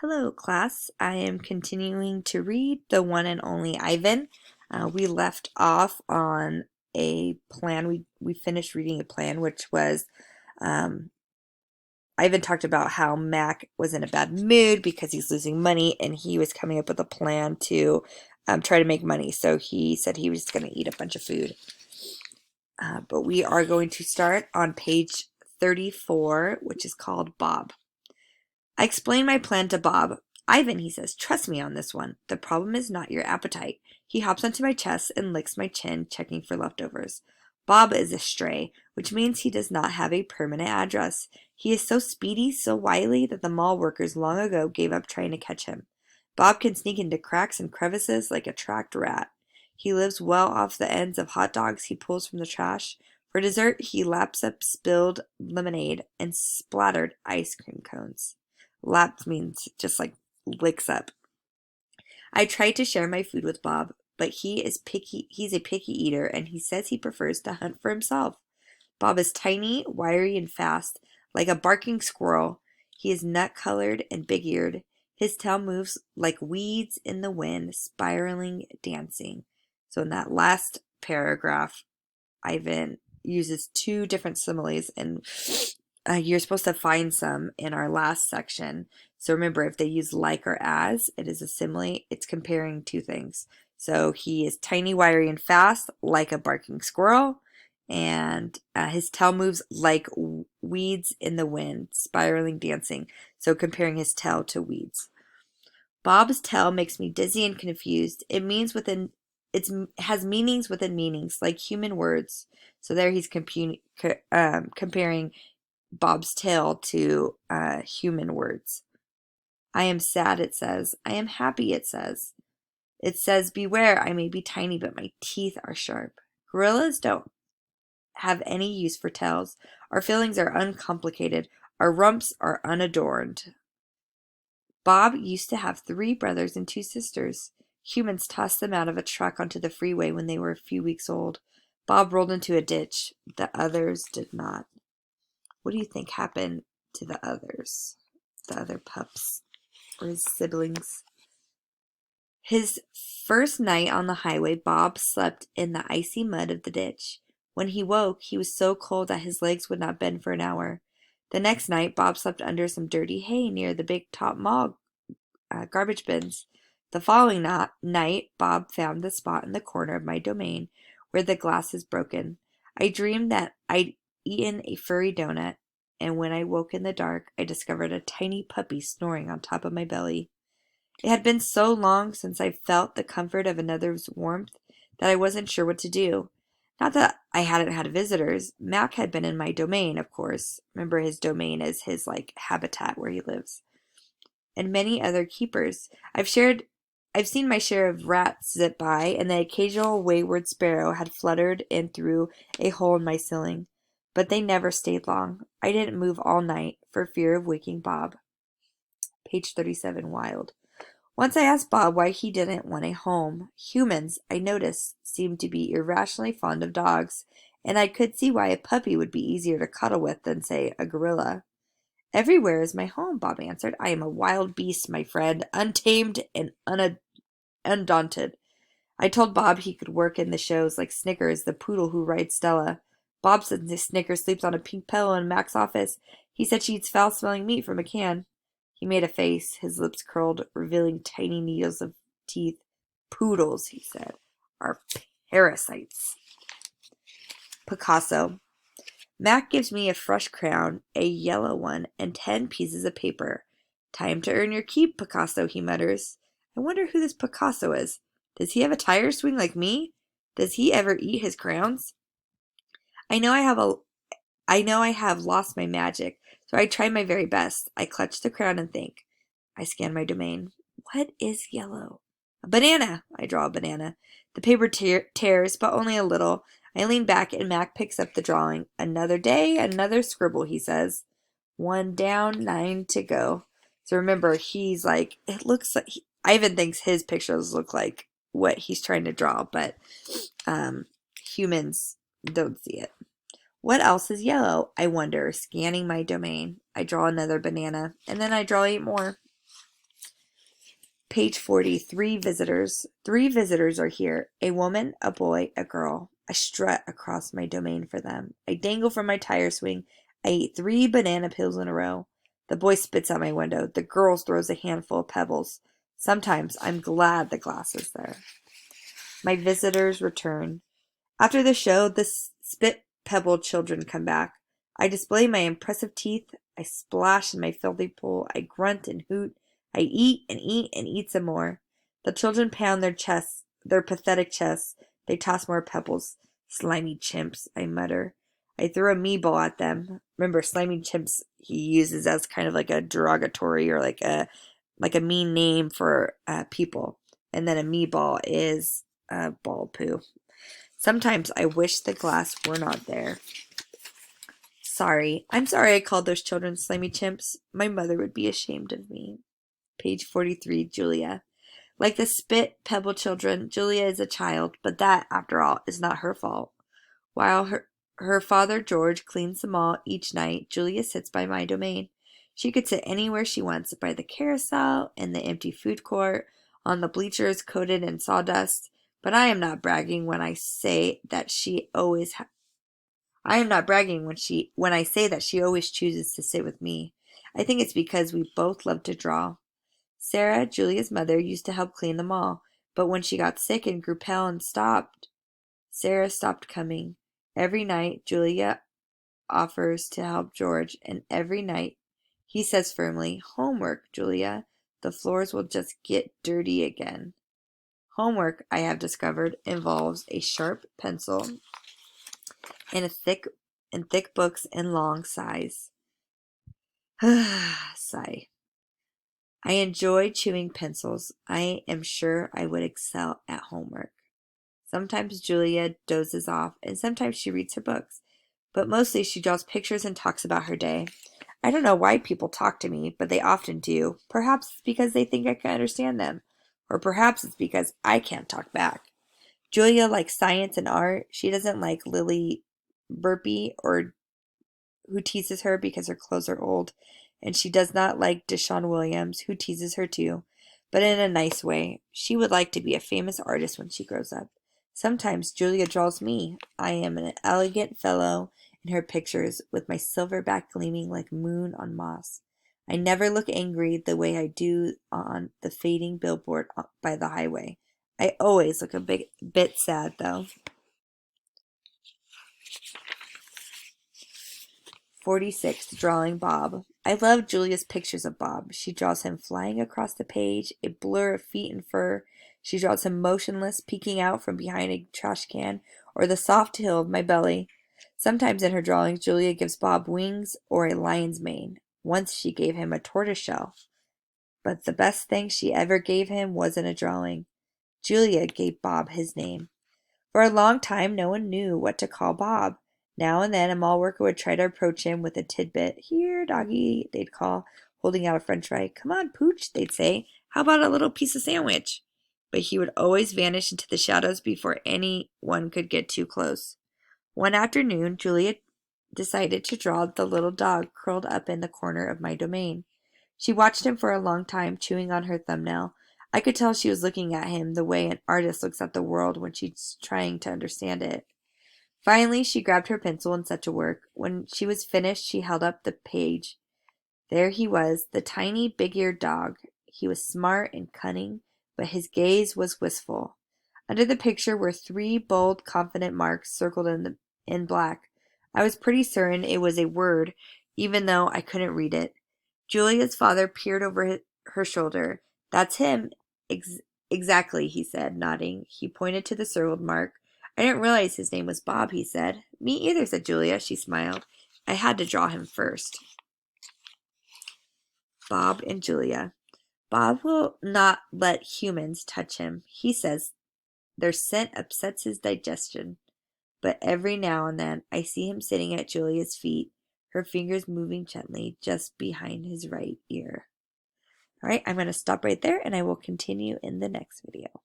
Hello, class. I am continuing to read The One and Only Ivan. We left off on a plan. We finished reading a plan, which was um, Ivan talked about how Mac was in a bad mood because he's losing money, and he was coming up with a plan to try to make money. So he said he was going to eat a bunch of food. But we are going to start on page 34, which is called Bob. I explain my plan to Bob. Ivan, he says, trust me on this one. The problem is not your appetite. He hops onto my chest and licks my chin, checking for leftovers. Bob is a stray, which means he does not have a permanent address. He is so speedy, so wily, that the mall workers long ago gave up trying to catch him. Bob can sneak into cracks and crevices like a tracked rat. He lives well off the ends of hot dogs he pulls from the trash. For dessert, he laps up spilled lemonade and splattered ice cream cones. Laps means just like licks up. I try to share my food with Bob, but he's a picky eater, and he says he prefers to hunt for himself. Bob is tiny, wiry, and fast, like a barking squirrel. He is nut-colored and big-eared. His tail moves like weeds in the wind, spiraling, dancing. So in that last paragraph, Ivan uses two different similes, and you're supposed to find some in our last section. So remember, if they use like or as, it is a simile. It's comparing two things. So he is tiny, wiry, and fast, like a barking squirrel. And his tail moves like weeds in the wind, spiraling, dancing. So comparing his tail to weeds. Bob's tail makes me dizzy and confused. It has meanings within meanings, like human words. So there he's comparing Bob's tail to human words. I am sad, it says. I am happy, it says. It says, beware, I may be tiny, but my teeth are sharp. Gorillas don't have any use for tails. Our feelings are uncomplicated. Our rumps are unadorned. Bob used to have 3 brothers and 2 sisters. Humans tossed them out of a truck onto the freeway when they were a few weeks old. Bob rolled into a ditch. The others did not. What do you think happened to the others? The other pups or his siblings? His first night on the highway, Bob slept in the icy mud of the ditch. When he woke, he was so cold that his legs would not bend for an hour. The next night, Bob slept under some dirty hay near the big top mall garbage bins. The following night, Bob found the spot in the corner of my domain where the glass is broken. I dreamed that I'd eaten a furry donut, and when I woke in the dark, I discovered a tiny puppy snoring on top of my belly. It had been so long since I felt the comfort of another's warmth that I wasn't sure what to do. Not that I hadn't had visitors. Mac had been in my domain, of course. Remember, his domain is his habitat where he lives. And many other keepers. I've seen my share of rats zip by, and the occasional wayward sparrow had fluttered in through a hole in my ceiling. But they never stayed long. I didn't move all night for fear of waking Bob. Page 37, Wild. Once I asked Bob why he didn't want a home. Humans, I noticed, seemed to be irrationally fond of dogs, and I could see why a puppy would be easier to cuddle with than, say, a gorilla. Everywhere is my home, Bob answered. I am a wild beast, my friend, untamed and undaunted. I told Bob he could work in the shows like Snickers, the poodle who rides Stella. Bob said Snickers sleeps on a pink pillow in Mac's office. He said she eats foul-smelling meat from a can. He made a face, his lips curled, revealing tiny needles of teeth. Poodles, he said, are parasites. Picasso. Mac gives me a fresh crown, a yellow one, and 10 pieces of paper. Time to earn your keep, Picasso, he mutters. I wonder who this Picasso is. Does he have a tire swing like me? Does he ever eat his crowns? I know I have lost my magic, so I try my very best. I clutch the crown and think. I scan my domain. What is yellow? A banana. I draw a banana. The paper tears, but only a little. I lean back and Mac picks up the drawing. Another day, another scribble, he says. 1 down, 9 to go. So remember, he's like, it looks like, Ivan thinks his pictures look like what he's trying to draw, but humans don't see it. What else is yellow? I wonder, scanning my domain. I draw another banana, and then I draw 8 more. Page 40, three visitors. Three visitors are here. A woman, a boy, a girl. I strut across my domain for them. I dangle from my tire swing. I eat 3 banana peels in a row. The boy spits out my window. The girl throws a handful of pebbles. Sometimes I'm glad the glass is there. My visitors return. After the show, the spit-pebbled children come back. I display my impressive teeth. I splash in my filthy pool. I grunt and hoot. I eat and eat and eat some more. The children pound their chests, their pathetic chests. They toss more pebbles. Slimy chimps, I mutter. I throw a meatball at them. Remember, slimy chimps he uses as kind of like a derogatory or like a mean name for people. And then a meatball is ball poo. Sometimes I wish the glass were not there. I'm sorry I called those children slimy chimps. My mother would be ashamed of me. Page 43, Julia. Like the spit pebble children, Julia is a child, but that, after all, is not her fault. While her father George cleans them all each night, Julia sits by my domain. She could sit anywhere she wants, by the carousel, in the empty food court, on the bleachers coated in sawdust, but I am not bragging when I say that she always I am not bragging when I say that she always chooses to sit with me. I think it's because we both love to draw. Sarah, Julia's mother, used to help clean them all, but when she got sick and grew pale and stopped, Sarah stopped coming. Every night, Julia offers to help George, and every night he says firmly, "Homework, Julia. The floors will just get dirty again." Homework, I have discovered, involves a sharp pencil and thick books and long sighs. Sigh. I enjoy chewing pencils. I am sure I would excel at homework. Sometimes Julia dozes off, and sometimes she reads her books, but mostly she draws pictures and talks about her day. I don't know why people talk to me, but they often do. Perhaps it's because they think I can understand them, or perhaps it's because I can't talk back. Julia likes science and art. She doesn't like Lily Burpee, or who teases her because her clothes are old, and she does not like Deshaun Williams, who teases her too, but in a nice way. She would like to be a famous artist when she grows up. Sometimes Julia draws me. I am an elegant fellow in her pictures, with my silver back gleaming like moon on moss. I never look angry the way I do on the fading billboard by the highway. I always look a bit sad, though. 46. Drawing Bob. I love Julia's pictures of Bob. She draws him flying across the page, a blur of feet and fur. She draws him motionless, peeking out from behind a trash can, or the soft hill of my belly. Sometimes in her drawings, Julia gives Bob wings or a lion's mane. Once she gave him a tortoiseshell. But the best thing she ever gave him wasn't a drawing. Julia gave Bob his name. For a long time, no one knew what to call Bob. Now and then, a mall worker would try to approach him with a tidbit. "Here, doggy," they'd call, holding out a french fry. "Come on, Pooch," they'd say. "How about a little piece of sandwich?" But he would always vanish into the shadows before anyone could get too close. One afternoon, Julia decided to draw the little dog curled up in the corner of my domain. She watched him for a long time, chewing on her thumbnail. I could tell she was looking at him the way an artist looks at the world when she's trying to understand it. Finally, she grabbed her pencil and set to work. When she was finished, she held up the page. There he was, the tiny, big-eared dog. He was smart and cunning, but his gaze was wistful. Under the picture were 3 bold, confident marks circled in black. I was pretty certain it was a word, even though I couldn't read it. Julia's father peered over her shoulder. "That's him." Exactly, he said, nodding. He pointed to the circled mark. "I didn't realize his name was Bob," he said. "Me either," said Julia. She smiled. "I had to draw him first." Bob and Julia. Bob will not let humans touch him. He says their scent upsets his digestion. But every now and then I see him sitting at Julia's feet, her fingers moving gently just behind his right ear. All right, I'm going to stop right there and I will continue in the next video.